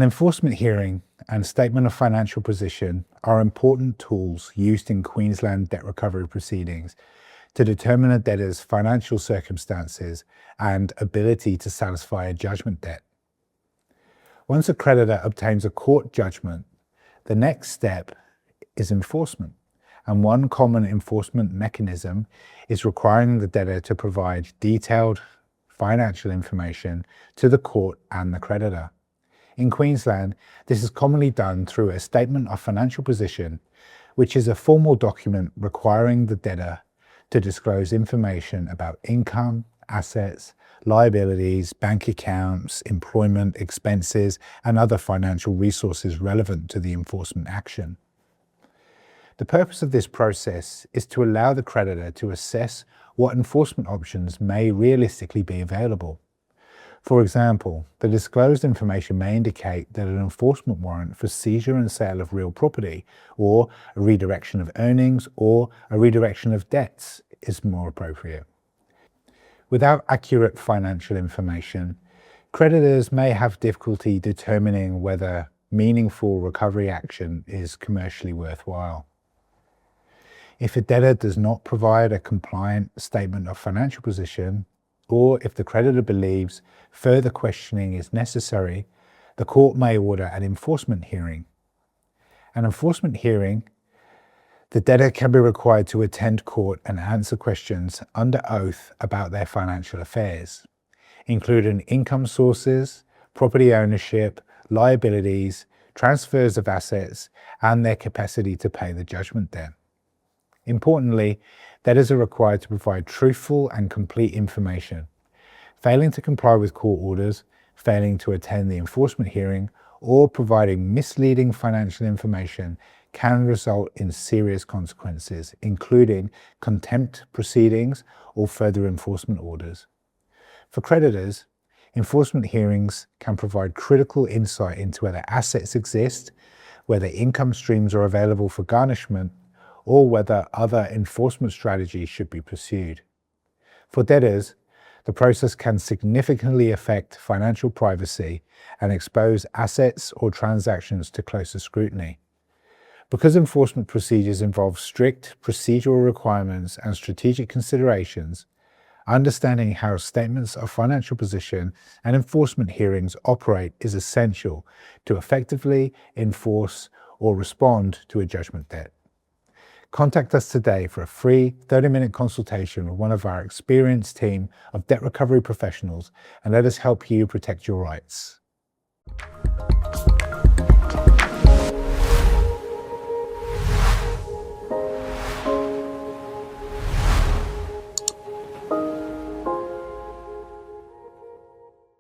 An enforcement hearing and statement of financial position are important tools used in Queensland debt recovery proceedings to determine a debtor's financial circumstances and ability to satisfy a judgment debt. Once a creditor obtains a court judgment, the next step is enforcement, and one common enforcement mechanism is requiring the debtor to provide detailed financial information to the court and the creditor. In Queensland, this is commonly done through a statement of financial position, which is a formal document requiring the debtor to disclose information about income, assets, liabilities, bank accounts, employment, expenses, and other financial resources relevant to the enforcement action. The purpose of this process is to allow the creditor to assess what enforcement options may realistically be available. For example, the disclosed information may indicate that an enforcement warrant for seizure and sale of real property, or a redirection of earnings, or a redirection of debts is more appropriate. Without accurate financial information, creditors may have difficulty determining whether meaningful recovery action is commercially worthwhile. If a debtor does not provide a compliant statement of financial position, or if the creditor believes further questioning is necessary, the court may order an enforcement hearing. An enforcement hearing, the debtor can be required to attend court and answer questions under oath about their financial affairs, including income sources, property ownership, liabilities, transfers of assets, and their capacity to pay the judgment debt. Importantly, debtors are required to provide truthful and complete information. Failing to comply with court orders, failing to attend the enforcement hearing, or providing misleading financial information can result in serious consequences, including contempt proceedings or further enforcement orders. For creditors, enforcement hearings can provide critical insight into whether assets exist, whether income streams are available for garnishment, or whether other enforcement strategies should be pursued. For debtors, the process can significantly affect financial privacy and expose assets or transactions to closer scrutiny. Because enforcement procedures involve strict procedural requirements and strategic considerations, understanding how statements of financial position and enforcement hearings operate is essential to effectively enforce or respond to a judgment debt. Contact us today for a free 30-minute consultation with one of our experienced team of debt recovery professionals, and let us help you protect your rights.